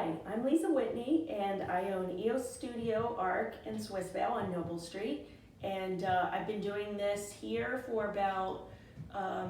Hi, I'm Lisa Whitney, and I own EOS Studio Arc in Swissvale on Noble Street. And I've been doing this here for about, I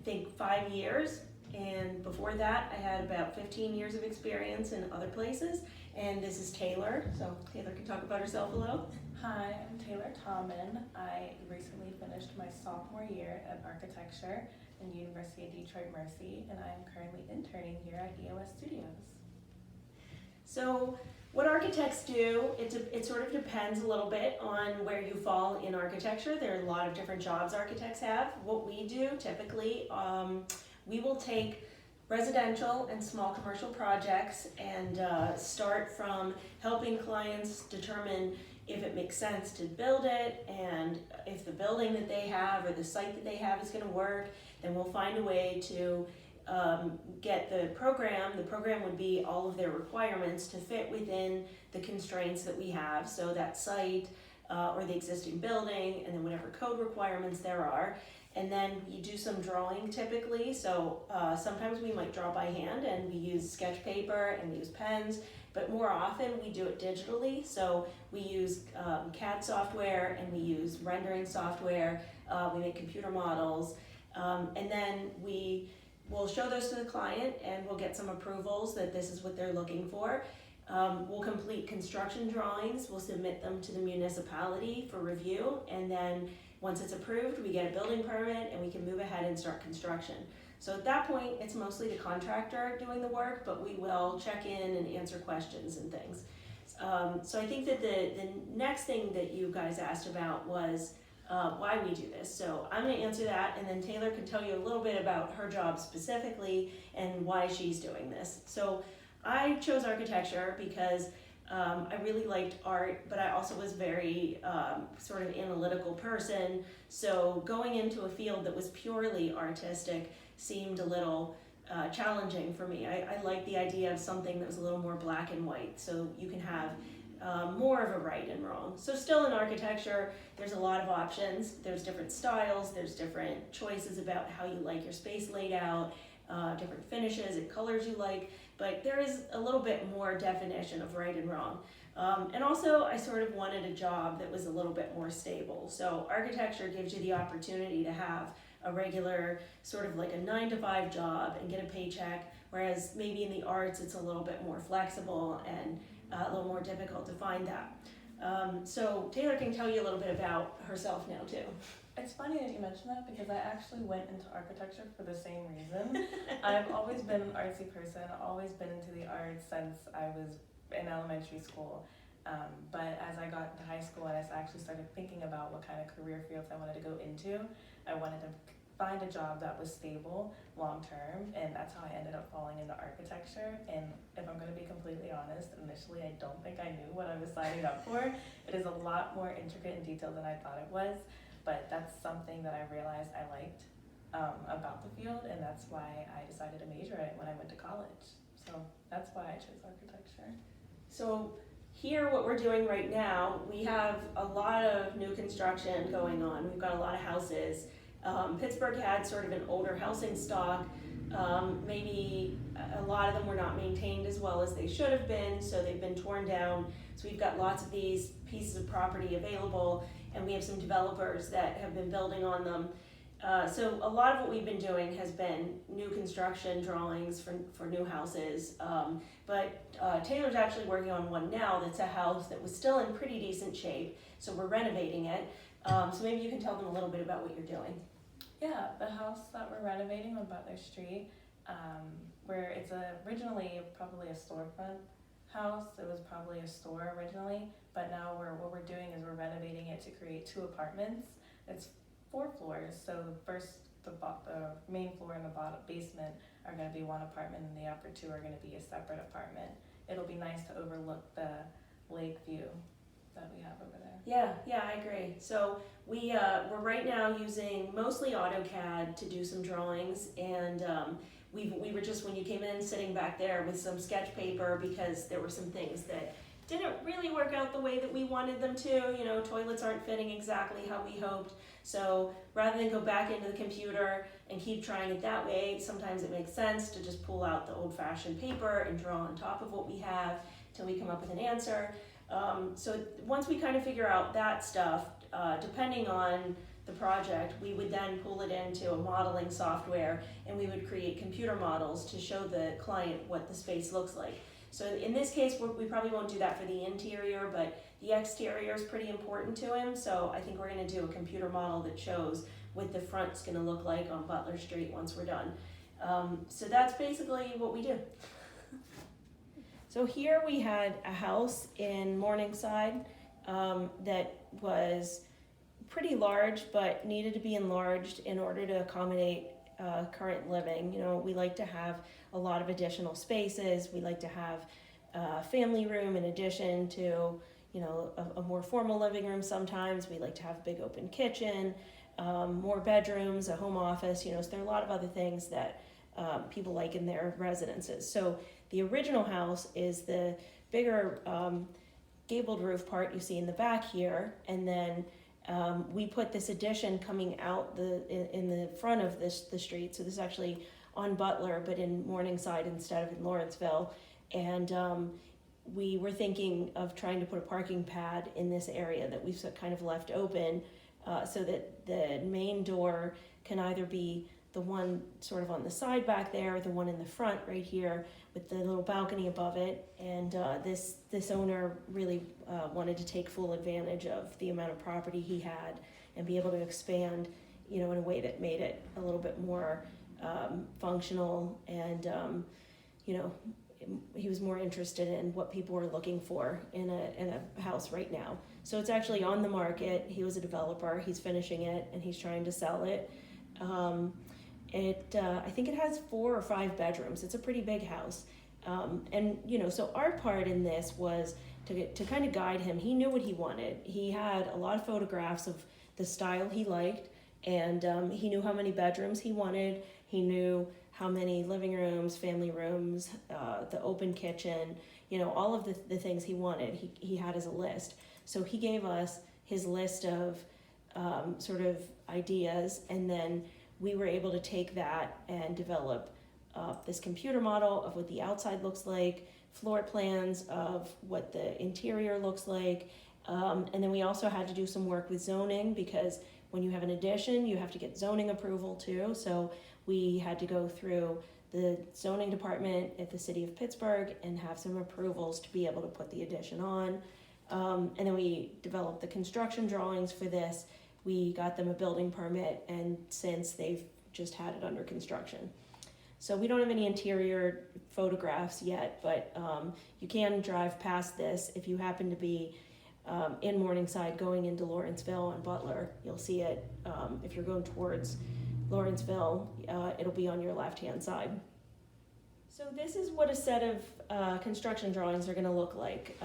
think, 5 years. And before that, I had about 15 years of experience in other places. And this is Taylor, so Taylor can talk about herself a little. Hi, I'm Taylor Tomman. I recently finished my sophomore year of architecture in University of Detroit Mercy, and I am currently interning here at EOS Studios. So what architects do, it sort of depends a little bit on where you fall in architecture. There are a lot of different jobs architects have. What we do typically, we will take residential and small commercial projects and start from helping clients determine if it makes sense to build it, and if the building that they have or the site that they have is going to work, then we'll find a way to get the program. The program would be all of their requirements to fit within the constraints that we have, so that site or the existing building, and then whatever code requirements there are. And then you do some drawing typically, so sometimes we might draw by hand and we use sketch paper and we use pens, but more often we do it digitally. So we use CAD software and we use rendering software, we make computer models, and then we'll show those to the client and we'll get some approvals that this is what they're looking for. We'll complete construction drawings, we'll submit them to the municipality for review, and then once it's approved, we get a building permit and we can move ahead and start construction. So at that point, it's mostly the contractor doing the work, but we will check in and answer questions and things. So I think that the next thing that you guys asked about was why we do this. So I'm gonna answer that, and then Taylor can tell you a little bit about her job specifically and why she's doing this. So I chose architecture because I really liked art, but I also was very sort of analytical person. So going into a field that was purely artistic seemed a little challenging for me. I like the idea of something that was a little more black and white, so you can have more of a right and wrong. So still in architecture, there's a lot of options. There's different styles, there's different choices about how you like your space laid out, different finishes and colors you like, but there is a little bit more definition of right and wrong. And also, I sort of wanted a job that was a little bit more stable. So architecture gives you the opportunity to have a regular, sort of like a 9-to-5 job and get a paycheck, whereas maybe in the arts it's a little bit more flexible and a little more difficult to find that. So Taylor can tell you a little bit about herself now too. It's funny that you mentioned that because I actually went into architecture for the same reason. I've always been an artsy person, always been into the arts since I was in elementary school. But as I got into high school and I actually started thinking about what kind of career fields I wanted to go into, I wanted to find a job that was stable long term, and that's how I ended up falling into architecture. And if I'm going to be completely honest, initially I don't think I knew what I was signing up for. It is a lot more intricate and detailed than I thought it was, but that's something that I realized I liked about the field, and that's why I decided to major in it when I went to college. So that's why I chose architecture. So here, what we're doing right now, we have a lot of new construction going on. We've got a lot of houses. Pittsburgh had sort of an older housing stock. Maybe a lot of them were not maintained as well as they should have been, so they've been torn down. So we've got lots of these pieces of property available, and we have some developers that have been building on them. So a lot of what we've been doing has been new construction drawings for new houses. But Taylor's actually working on one now that's a house that was still in pretty decent shape, so we're renovating it. So maybe you can tell them a little bit about what you're doing. Yeah, the house that we're renovating on Butler Street, where it's originally probably a storefront house. It was probably a store originally, but now what we're doing is we're renovating it to create 2 apartments. It's 4 floors, so the main floor and the bottom basement are going to be one apartment, and the upper 2 are going to be a separate apartment. It'll be nice to overlook the lake view that we have over there. Yeah, I agree. So we're right now using mostly AutoCAD to do some drawings, and we were just, when you came in, sitting back there with some sketch paper because there were some things that didn't really work out the way that we wanted them to. You know, toilets aren't fitting exactly how we hoped. So rather than go back into the computer and keep trying it that way, sometimes it makes sense to just pull out the old-fashioned paper and draw on top of what we have till we come up with an answer. So once we kind of figure out that stuff, depending on the project, we would then pull it into a modeling software and we would create computer models to show the client what the space looks like. So in this case, we probably won't do that for the interior, but the exterior is pretty important to him. So I think we're gonna do a computer model that shows what the front's gonna look like on Butler Street once we're done. So that's basically what we do. So here we had a house in Morningside that was pretty large, but needed to be enlarged in order to accommodate current living. You know, we like to have a lot of additional spaces. We like to have a family room in addition to, you know, a more formal living room sometimes. We like to have a big open kitchen, more bedrooms, a home office, you know, so there are a lot of other things that people like in their residences. So the original house is the bigger gabled roof part you see in the back here, and then we put this addition coming out in the front of the street. So this is actually on Butler, but in Morningside instead of in Lawrenceville. And we were thinking of trying to put a parking pad in this area that we've kind of left open so that the main door can either be the one sort of on the side back there, or the one in the front right here with the little balcony above it. And this owner really wanted to take full advantage of the amount of property he had and be able to expand, you know, in a way that made it a little bit more functional. And you know, he was more interested in what people were looking for in a house right now. So it's actually on the market. He was a developer. He's finishing it and he's trying to sell it. I think it has 4 or 5 bedrooms. It's a pretty big house. And, you know, so our part in this was to kind of guide him. He knew what he wanted. He had a lot of photographs of the style he liked, and he knew how many bedrooms he wanted. He knew how many living rooms, family rooms, the open kitchen, you know, all of the things he wanted. He had as a list. So he gave us his list of sort of ideas, and then we were able to take that and develop this computer model of what the outside looks like, floor plans of what the interior looks like, and then we also had to do some work with zoning, because when you have an addition, you have to get zoning approval too. So we had to go through the zoning department at the city of Pittsburgh and have some approvals to be able to put the addition on. And then we developed the construction drawings for this. We got them a building permit, and since they've just had it under construction. So we don't have any interior photographs yet, but you can drive past this. If you happen to be in Morningside going into Lawrenceville and Butler, you'll see it. If you're going towards Lawrenceville, it'll be on your left-hand side. So this is what a set of construction drawings are going to look like.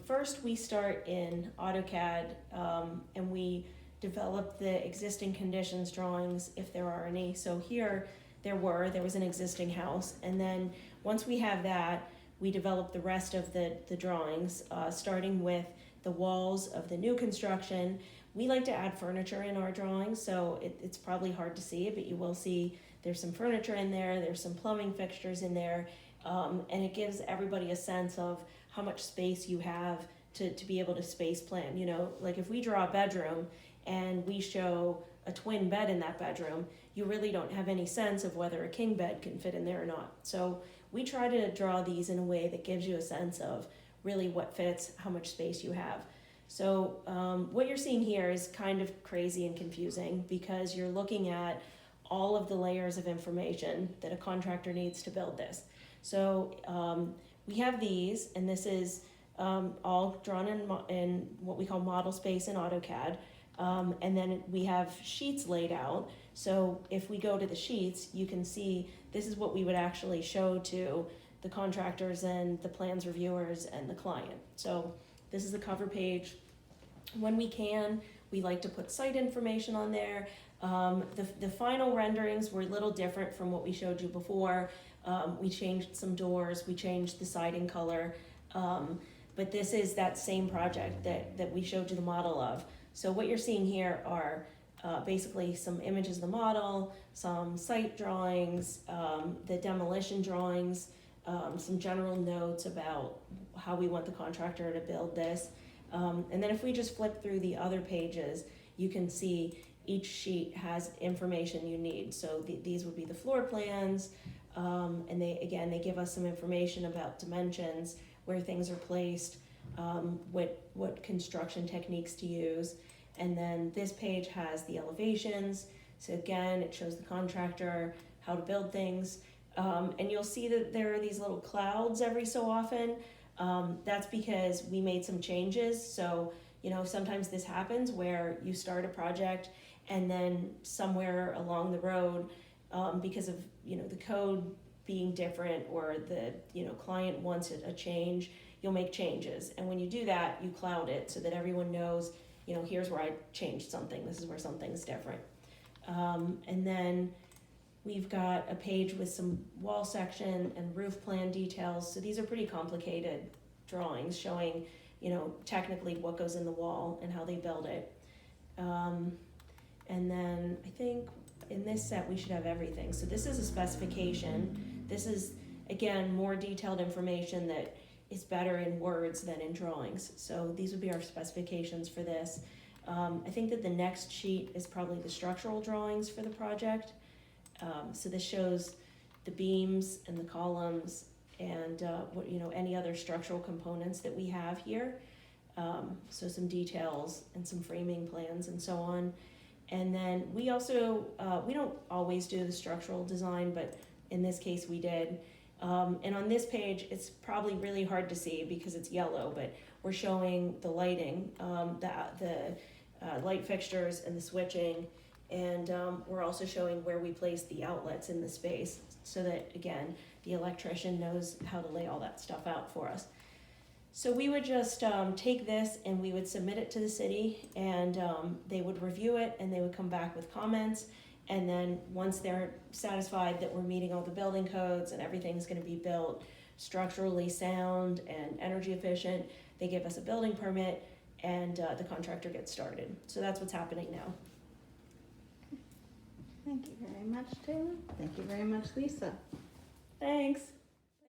First, we start in AutoCAD, and we develop the existing conditions drawings if there are any. So here there was an existing house, and then once we have that, we develop the rest of the drawings, starting with the walls of the new construction. We like to add furniture in our drawings, so it's probably hard to see, but you will see there's some furniture in there, there's some plumbing fixtures in there, and it gives everybody a sense of how much space you have to be able to space plan. You know, like if we draw a bedroom and we show a twin bed in that bedroom, you really don't have any sense of whether a king bed can fit in there or not. So we try to draw these in a way that gives you a sense of really what fits, how much space you have. So what you're seeing here is kind of crazy and confusing, because you're looking at all of the layers of information that a contractor needs to build this. So we have these, and this is all drawn in what we call model space in AutoCAD. And then we have sheets laid out. So if we go to the sheets, you can see this is what we would actually show to the contractors and the plans reviewers and the client. So this is the cover page. When we can, we like to put site information on there. The final renderings were a little different from what we showed you before. We changed some doors, we changed the siding color. But but this is that same project that we showed you the model of. So what you're seeing here are basically some images of the model, some site drawings, the demolition drawings, some general notes about how we want the contractor to build this. And then if we just flip through the other pages, you can see each sheet has information you need. So these would be the floor plans, and they give us some information about dimensions, where things are placed, what construction techniques to use. And then this page has the elevations. So again, it shows the contractor, how to build things. And you'll see that there are these little clouds every so often. That's because we made some changes. So, sometimes this happens where you start a project and then somewhere along the road, because of, the code being different or the, client wants a change, you'll make changes. And when you do that, you cloud it so that everyone knows, here's where I changed something. This is where something's different. And then we've got a page with some wall section and roof plan details. So these are pretty complicated drawings showing, technically what goes in the wall and how they build it. And then I think in this set we should have everything. So this is a specification. This is, again, more detailed information that is better in words than in drawings. So these would be our specifications for this. I think that the next sheet is probably the structural drawings for the project. So this shows the beams and the columns and any other structural components that we have here. So some details and some framing plans and so on. And then we also, we don't always do the structural design, but in this case we did. And on this page, it's probably really hard to see because it's yellow, but we're showing the lighting, the light fixtures and the switching. And we're also showing where we place the outlets in the space so that, again, the electrician knows how to lay all that stuff out for us. So we would just take this and we would submit it to the city, and they would review it and they would come back with comments. And then once they're satisfied that we're meeting all the building codes and everything's going to be built structurally sound and energy efficient, they give us a building permit and the contractor gets started. So that's what's happening now. Thank you very much, Taylor. Thank you very much, Lisa. Thanks.